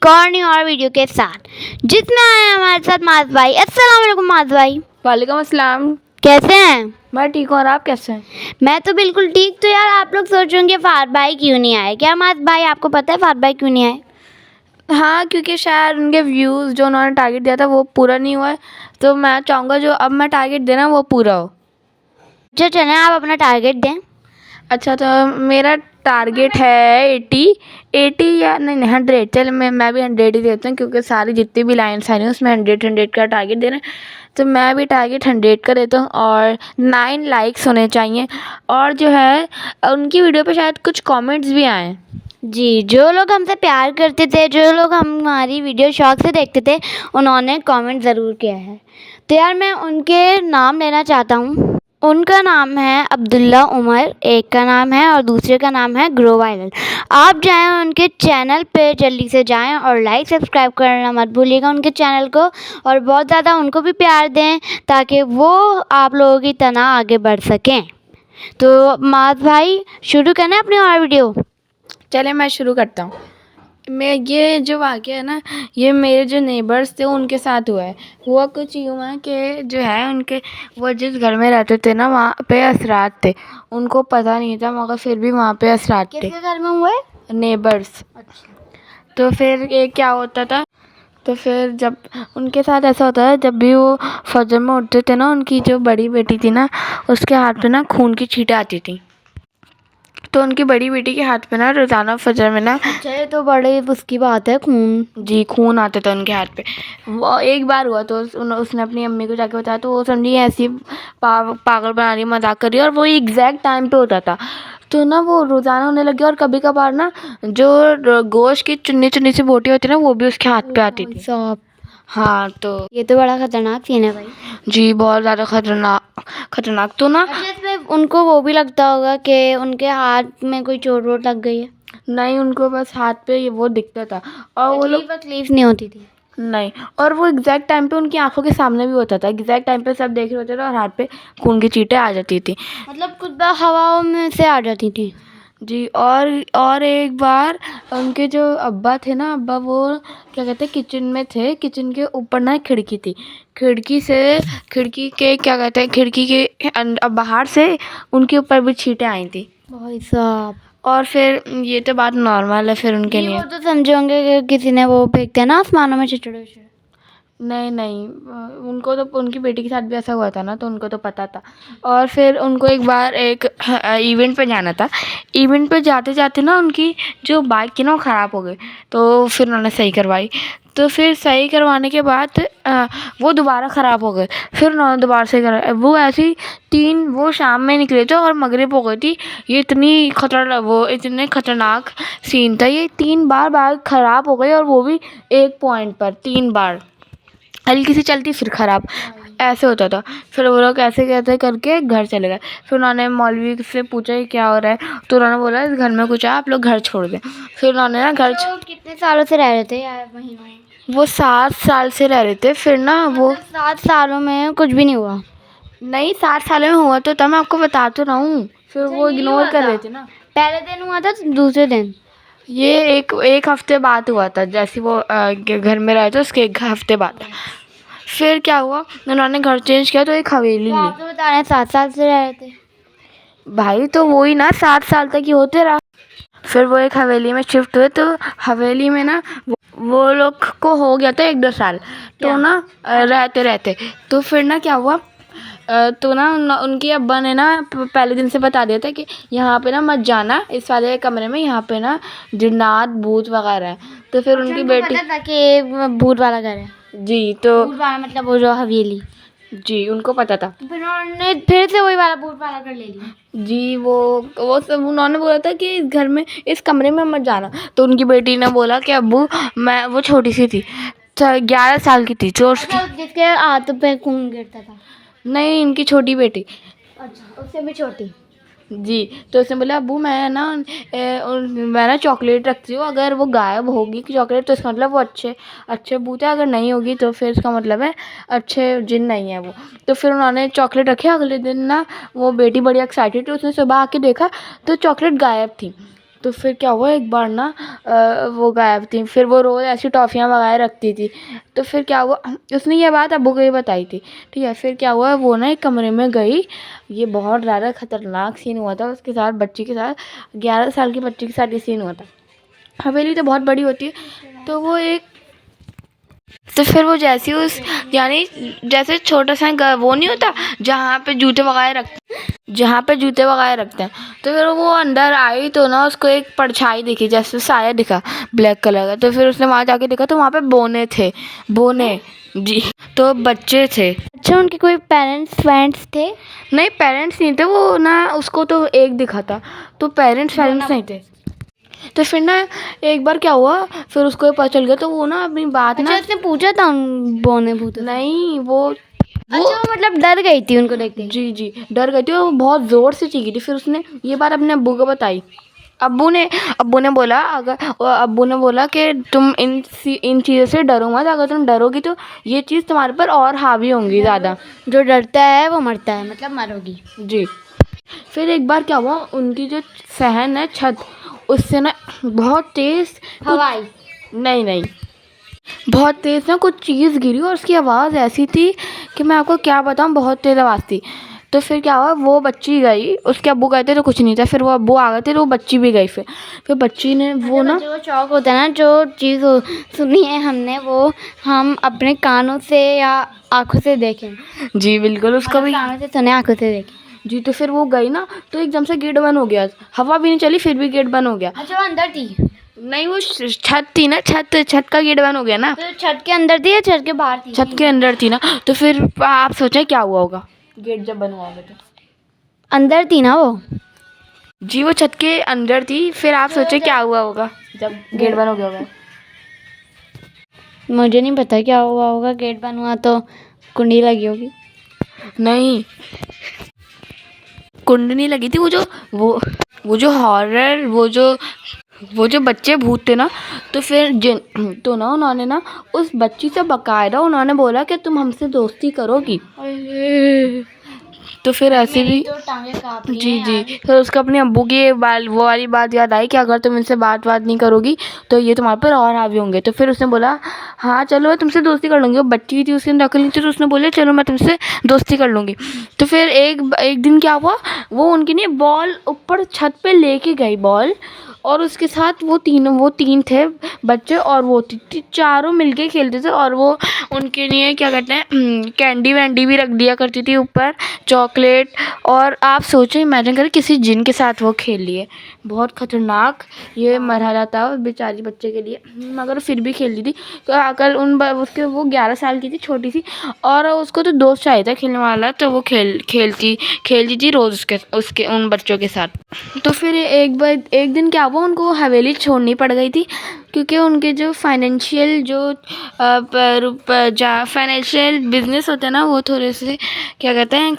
और न्यू और वीडियो के साथ जिसमें आए हैं हमारे साथ माज भाई। अस्सलाम वालेकुम माज भाई। वालेकुम अस्सलाम। कैसे हैं? मैं ठीक हूँ और आप कैसे हैं? मैं तो बिल्कुल ठीक। तो यार आप लोग सोच होंगे फाद भाई क्यों नहीं आए। क्या माज भाई आपको पता है फाद भाई क्यों नहीं आए? हाँ, क्योंकि शायद उनके व्यूज़ जो उन्होंने टारगेट दिया था वो पूरा नहीं हुआ है, तो मैं चाहूँगा जो अब मैं टारगेट देना वो पूरा हो। अच्छा चलें आप अपना टारगेट दें। अच्छा, तो मेरा टारगेट है 80 या नहीं 100। चल मैं भी 100 ही देता हूँ, क्योंकि सारी जितनी भी लाइन्स आ रही हैं उसमें 100 का टारगेट देना है, तो मैं भी टारगेट 100 का देता हूँ। और 9 लाइक्स होने चाहिए, और जो है उनकी वीडियो पे शायद कुछ कमेंट्स भी आए। जी, जो लोग हमसे प्यार करते थे, जो लोग हमारी वीडियो शौक से देखते थे, उन्होंने कमेंट ज़रूर किया है। तो यार मैं उनके नाम लेना चाहता हूँ। उनका नाम है अब्दुल्ला उमर, एक का नाम है और दूसरे का नाम है ग्रो वायरल। आप जाएं उनके चैनल पे, जल्दी से जाएं और लाइक सब्सक्राइब करना मत भूलिएगा उनके चैनल को, और बहुत ज़्यादा उनको भी प्यार दें ताकि वो आप लोगों की तरह आगे बढ़ सकें। तो माज भाई शुरू करना अपनी और वीडियो। चले मैं शुरू करता हूँ। मैं ये जो वाक़या है ना, ये मेरे जो नेबर्स थे उनके साथ हुआ है। हुआ कुछ यूँ है कि जो है उनके वो जिस घर में रहते थे ना, वहाँ पे असरात थे। उनको पता नहीं था, मगर फिर भी वहाँ पे असरात थे। किसके घर में हुआ है? नेबर्स। अच्छा। तो फिर ये क्या होता था, तो फिर जब उनके साथ ऐसा होता है, जब भी वो फजर में उठते थे ना, उनकी जो बड़ी बेटी थी ना, उसके हाथ पे ना खून की छींटें आती थी। तो उनकी बड़ी बेटी के हाथ पे ना रोज़ाना फजर में ना, अच्छा ये तो बड़े उसकी बात है, खून। जी, खून आता था उनके हाथ पे। वो एक बार हुआ तो उसने अपनी अम्मी को जाके बताया, तो वो समझी ऐसी पागल बना रही, मजाक कर रही है, और वो एग्जैक्ट टाइम पे होता था। तो ना वो रोज़ाना होने लगे, और कभी कभार ना जो गोश्त की चुन्नी चुन्नी सी बोटी होती है ना, वो भी उसके हाथ पे आती थी। साहब, हाँ, तो ये तो बड़ा खतरनाक सीन है भाई। जी, बहुत ज़्यादा खतरनाक। तो ना अच्छा इसमें उनको वो भी लगता होगा कि उनके हाथ में कोई चोट वोट लग गई है? नहीं, उनको बस हाथ पे वो दिखता था, और वो लोग तकलीफ नहीं होती थी? नहीं, और वो एग्जैक्ट टाइम पे उनकी आंखों के सामने भी होता था। एग्जैक्ट टाइम पे सब देख रहे होते थे, और हाथ पे खून की चींटें आ जाती थी। मतलब कुछ बार हवाओं में से आ जाती थी? जी, और एक बार उनके जो अब्बा थे ना, अब्बा वो क्या कहते हैं, किचन में थे। किचन के ऊपर ना एक खिड़की थी। खिड़की के क्या कहते हैं, खिड़की के बाहर से उनके ऊपर भी छींटें आई थी। भाई साहब, और फिर ये तो बात नॉर्मल है फिर उनके ये लिए। वो तो समझे होंगे कि किसी ने वो फेंकते हैं ना आसमानों में चिचड़े उचड़े। नहीं नहीं, उनको तो उनकी बेटी के साथ भी ऐसा हुआ था ना, तो उनको तो पता था। और फिर उनको एक बार एक इवेंट पे जाना था। इवेंट पे जाते जाते ना उनकी जो बाइक थी ना वो ख़राब हो गई, तो फिर उन्होंने सही करवाई। तो फिर सही करवाने के बाद वो दोबारा ख़राब हो गए। फिर उन्होंने दोबारा सही करवाया। वो ऐसी वो शाम में निकले थे और मगरिब हो गई थी। ये इतने खतरनाक सीन था। ये 3 बार बाइक ख़राब हो गई, और वो भी एक पॉइंट पर 3 बार। हल्की सी चलती फिर ख़राब, ऐसे होता था। फिर वो लोग ऐसे कैसे करके घर चले गए। फिर उन्होंने मौलवी से पूछा कि क्या हो रहा है, तो उन्होंने बोला इस घर में कुछ है, आप लोग घर छोड़ दें। फिर उन्होंने ना तो कितने सालों से रह रहे थे यार वहीं? वो 7 साल से रह रहे थे। फिर ना वो 7 सालों में कुछ भी नहीं हुआ? नहीं, 7 साल में हुआ तो था, मैं आपको बता तो रहा हूँ। फिर वो इग्नोर कर रहे थे ना। पहले दिन हुआ था दूसरे दिन? ये एक हफ्ते बाद हुआ था, जैसे वो घर में रहे थे उसके 1 हफ्ते बाद। फिर क्या हुआ, उन्होंने घर चेंज किया तो एक हवेली ली। आप तो बता रहे हैं 7 साल से रह रहे थे। भाई तो वही ना, 7 साल तक ही होते रहा। फिर वो एक हवेली में शिफ्ट हुए, तो हवेली में ना वो लोग को हो गया था 1-2 साल। तो ना रहते रहते तो फिर ना क्या हुआ, तो ना उनके अब्बा ने ना पहले दिन से बता दिया था कि यहाँ पे ना मत जाना, इस वाले कमरे में, यहाँ पे ना जिन्नात भूत वगैरह है। तो फिर उनकी बेटी पता था कि भूत वाला घर है? जी, तो भूत वाला मतलब वो जो हवेली? जी, उनको पता था। फिर उन्होंने फिर से वही वाला भूत वाला घर ले लिया? जी, वो सब उन्होंने बोला था कि इस घर में, इस कमरे में मत जाना। तो उनकी बेटी ने बोला कि अब्बू, मैं वो छोटी सी थी, 11 साल की थी, जो जिसके हाथ पे खून गिरता था? नहीं, इनकी छोटी बेटी। अच्छा, उससे भी छोटी? जी, तो उसने बोला अब्बू मैं ना चॉकलेट रखती हूँ, अगर वो गायब होगी कि चॉकलेट, तो इसका मतलब वो अच्छे भूत है, अगर नहीं होगी तो फिर इसका मतलब है अच्छे जिन नहीं है वो। तो फिर उन्होंने चॉकलेट रखे। अगले दिन ना वो बेटी बड़ी एक्साइटेड थी, उसने सुबह आके देखा तो चॉकलेट गायब थी। तो फिर क्या हुआ एक बार ना वो गायब थी, फिर वो रोज़ ऐसी टॉफ़ियाँ मंगाए रखती थी। तो फिर क्या हुआ, उसने ये बात अब्बू को ही बताई थी, ठीक है। फिर क्या हुआ, वो ना एक कमरे में गई, ये बहुत ज़्यादा ख़तरनाक सीन हुआ था उसके साथ, बच्ची के साथ, 11 साल की बच्ची के साथ ये सीन हुआ था। हवेली तो बहुत बड़ी होती है, तो वो एक, तो फिर वो जैसे ही उस, यानी जैसे छोटा सा वो नहीं होता जहाँ पे जूते वगैरह रखते हैं, तो फिर वो अंदर आई तो ना उसको एक परछाई दिखी, जैसे साया दिखा ब्लैक कलर का। तो फिर उसने वहाँ जाके देखा तो वहाँ पे बोने थे, बोने, जी, तो बच्चे थे। अच्छा, उनके कोई पेरेंट्स वेरेंट्स थे? नहीं, पेरेंट्स नहीं थे, वो ना उसको तो एक दिखा था, तो पेरेंट्स नहीं थे। तो फिर ना एक बार क्या हुआ, फिर उसको ये पता चल गया, तो वो ना अपनी बात अच्छा, ना, उसने पूछा था उन बोने भूतों से? नहीं वो अच्छा, वो मतलब डर गई थी उनको देख के? जी डर गई थी, और वो बहुत ज़ोर से चीखी थी। फिर उसने ये बात अपने अब्बू को बताई। अब्बू ने बोला कि तुम इन चीज़ों से डरो मत, अगर तुम डरोगी तो ये चीज़ तुम्हारे पर और हावी होंगी ज़्यादा। जो डरता है वो मरता है, मतलब मरोगी। जी। फिर एक बार क्या हुआ, उनकी जो सहन है छत, उससे ना बहुत तेज़ हवाई? नहीं, बहुत तेज़ ना कुछ चीज़ गिरी, और उसकी आवाज़ ऐसी थी कि मैं आपको क्या बताऊँ, बहुत तेज़ आवाज़ थी। तो फिर क्या हुआ, वो बच्ची गई, उसके अब्बू गए थे तो कुछ नहीं था, फिर वो अब्बू आ गए थे तो वो बच्ची भी गई। फिर बच्ची ने वो ना, जो शौक होता है ना, जो चीज़ सुनी है हमने वो हम अपने कानों से या आँखों से देखें। जी बिल्कुल, उसको भी कानों से सुने, आँखों से देखें। जी। तो फिर वो गई ना, तो एकदम से गेट बंद हो गया, हवा भी नहीं चली, फिर भी गेट बंद हो गया। अच्छा, वो अंदर थी? नहीं, वो छत थी ना, छत का गेट बंद हो गया ना। तो छत के अंदर थी या छत के बाहर थी? छत के अंदर थी ना। तो फिर आप सोचें क्या हुआ होगा, गेट जब बंद हुआ होगा तो। अंदर थी ना वो? जी, वो छत के अंदर थी। फिर आप सोचें क्या हुआ होगा जब गेट बंद हो गया होगा। मुझे नहीं पता क्या हुआ होगा, गेट बंद हुआ तो कुंडी लगी होगी। नहीं, कुंडनी लगी थी, वो जो हॉरर, वो जो बच्चे भूत थे ना, तो फिर तो ना उन्होंने ना उस बच्ची से बकायदा उन्होंने बोला कि तुम हमसे दोस्ती करोगी। तो फिर ऐसे भी तो टांगे काँप रही जी हैं जी, फिर उसको अपने अब्बू की वो वाली बात याद आई कि अगर तुम इनसे बात नहीं करोगी तो ये तुम्हारे पर और हावी होंगे। तो फिर उसने बोला हाँ चलो मैं तुमसे दोस्ती कर लूँगी। वो बच्ची थी, उसकी नकल नहीं थी, तो उसने बोले चलो मैं तुमसे दोस्ती कर लूँगी। तो फिर एक दिन क्या हुआ, वो उनकी नहीं बॉल ऊपर छत पे लेके गई बॉल, और उसके साथ वो तीन थे बच्चे, और वो चारों मिलके खेलते थे। और वो उनके लिए क्या कहते हैं कैंडी वैंडी भी रख दिया करती थी ऊपर, चॉकलेट। और आप सोचो, इमेजिन करें किसी जिन के साथ वो खेल लिए, बहुत ख़तरनाक ये मरहला था बेचारी बच्चे के लिए, मगर फिर भी खेल ली थी। तो कल उसके वो 11 साल की थी, छोटी सी, और उसको तो दोस्त चाहिए था खेलने वाला, तो वो खेलती थी रोज़ उसके उन बच्चों के साथ। तो फिर एक दिन क्या हुआ, उनको हवेली छोड़नी पड़ गई थी, क्योंकि उनके जो फाइनेंशियल फाइनेंशियल बिजनेस होते हैं ना, वो थोड़े से क्या कहते हैं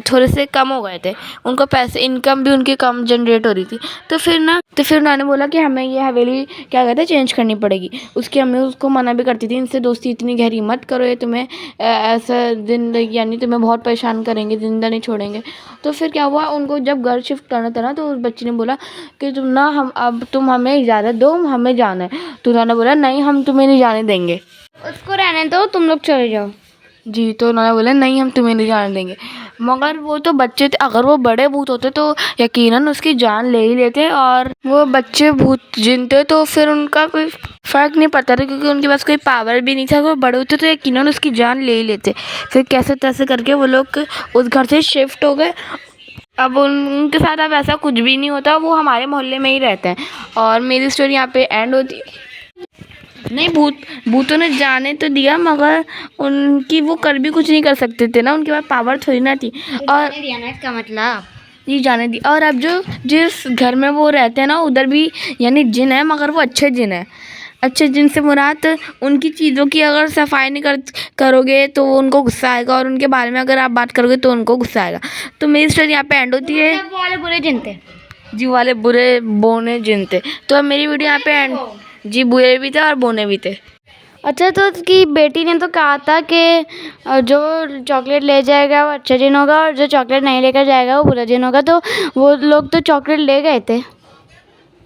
थोड़े से कम हो गए थे, उनको पैसे इनकम भी उनकी कम जनरेट हो रही थी। तो फिर उन्होंने बोला कि हमें ये हवेली क्या कहते हैं चेंज करनी पड़ेगी। उसकी अम्मी उसको मना भी करती थी, इनसे दोस्ती इतनी गहरी मत करो, ये तुम्हें ऐसा दिन यानी तुम्हें बहुत परेशान करेंगे, जिंदा नहीं छोड़ेंगे। तो फिर क्या हुआ, उनको जब घर शिफ्ट करना था ना, तो उस बच्ची ने बोला कि तुम हमें इजाज़त दो, हमें जाना है। तो उन्होंने बोला नहीं, हम तुम्हें नहीं जाने देंगे। उसको रहने दो, तुम लोग चले जाओ। जी, तो उन्होंने बोला नहीं, हम तुम्हें नहीं जाने देंगे। मगर वो तो बच्चे थे, अगर वो बड़े भूत होते तो यकीनन उसकी जान ले ही लेते, और वो बच्चे भूत जिन थे तो फिर उनका कोई फ़र्क नहीं पड़ता था, क्योंकि उनके पास कोई पावर भी नहीं था। अगर वो बड़े होते तो यकीनन उसकी जान ले ही लेते। फिर कैसे तैसे करके वो लोग उस घर से शिफ्ट हो गए। अब उनके साथ अब ऐसा कुछ भी नहीं होता, वो हमारे मोहल्ले में ही रहते हैं। और मेरी स्टोरी यहाँ पे एंड होती है। नहीं, भूतों ने जाने तो दिया, मगर उनकी वो कर भी कुछ नहीं कर सकते थे ना, उनके पास पावर थोड़ी ना थी। और दिया ना, इसका मतलब ये जाने दी। और अब जिस घर में वो रहते हैं ना, उधर भी यानी जिन है, मगर वो अच्छे जिन है। अच्छे जिन से मुराद उनकी चीज़ों की अगर सफाई नहीं करोगे तो उनको गुस्सा आएगा, और उनके बारे में अगर आप बात करोगे तो उनको गुस्सा आएगा। तो मेरी स्टोरी यहाँ पे एंड होती है। वो वाले बुरे जिन थे? जी, वाले बुरे बोने जिन थे। तो अब मेरी वीडियो यहाँ पे एंड। जी, बुरे भी थे और बोने भी थे। अच्छा, तो उसकी बेटी ने तो कहा था कि जो चॉकलेट ले जाएगा वो अच्छा जिन होगा, और जो चॉकलेट नहीं लेकर जाएगा वो बुरा जिन होगा। तो वो लोग तो चॉकलेट ले गए थे।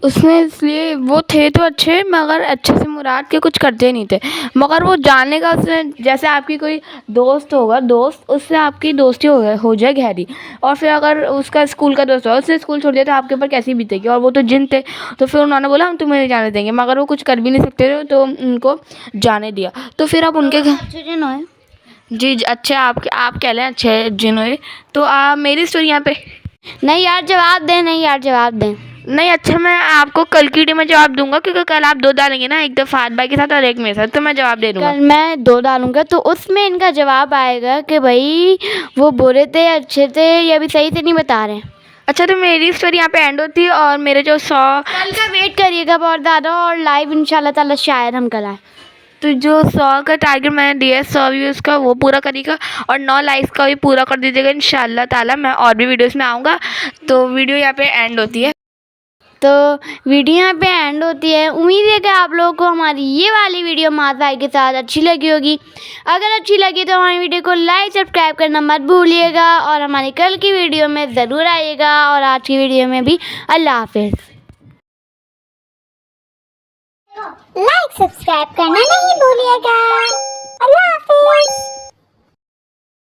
उसने इसलिए वो थे तो अच्छे मगर अच्छे से मुराद के कुछ करते नहीं थे, मगर वो जानने का उसने जैसे आपकी कोई दोस्त होगा, दोस्त उससे आपकी दोस्ती हो जाए गहरी, और फिर अगर उसका स्कूल का दोस्त होगा उसने स्कूल छोड़ दिया तो आपके ऊपर कैसी बीतेगी। और वो तो जिन थे, तो फिर उन्होंने बोला हम तुम्हें नहीं जाने देंगे, मगर वो कुछ कर भी नहीं सकते थे तो उनको जाने दिया। तो फिर आप उनके घर अच्छे जिन होए। जी अच्छे आप कह लें अच्छे जिन्होंने। तो मेरी स्टोरी यहाँ पे नहीं यार जवाब दें, नहीं यार जवाब दें। नहीं, अच्छा मैं आपको कल की वीडियो में जवाब दूंगा, क्योंकि कल आप 2 डालेंगे ना, एक तो फहद भाई के साथ और एक मेरे साथ, तो मैं जवाब दे दूंगा। कल मैं 2 डालूंगा तो उसमें इनका जवाब आएगा कि भाई वो बुरे थे अच्छे थे या भी सही से नहीं बता रहे। अच्छा तो मेरी स्टोरी यहाँ पे एंड होती है, और मेरे जो 100 कल का वेट करिएगा बहुत ज़्यादा, और लाइव इंशाल्लाह ताला शायद हम कल आए। तो जो 100 का टारगेट मैंने दिया है 100 व्यूज़ का वो पूरा करेगा, और 9 लाइक्स का भी पूरा कर दीजिएगा इंशाल्लाह ताला। मैं और भी वीडियोस में आऊँगा। तो वीडियो यहाँ पे एंड होती है। तो वीडियो यहाँ पे एंड होती है। उम्मीद है कि आप लोगों को हमारी ये वाली वीडियो माज़ भाई के साथ अच्छी लगी होगी। अगर अच्छी लगी तो हमारी वीडियो को लाइक सब्सक्राइब करना मत भूलिएगा, और हमारी कल की वीडियो में ज़रूर आइएगा, और आज की वीडियो में भी। अल्लाह हाफिज़। लाइक सब्सक्राइब करना नहीं भूलिएगा। अल्लाह हाफिज़।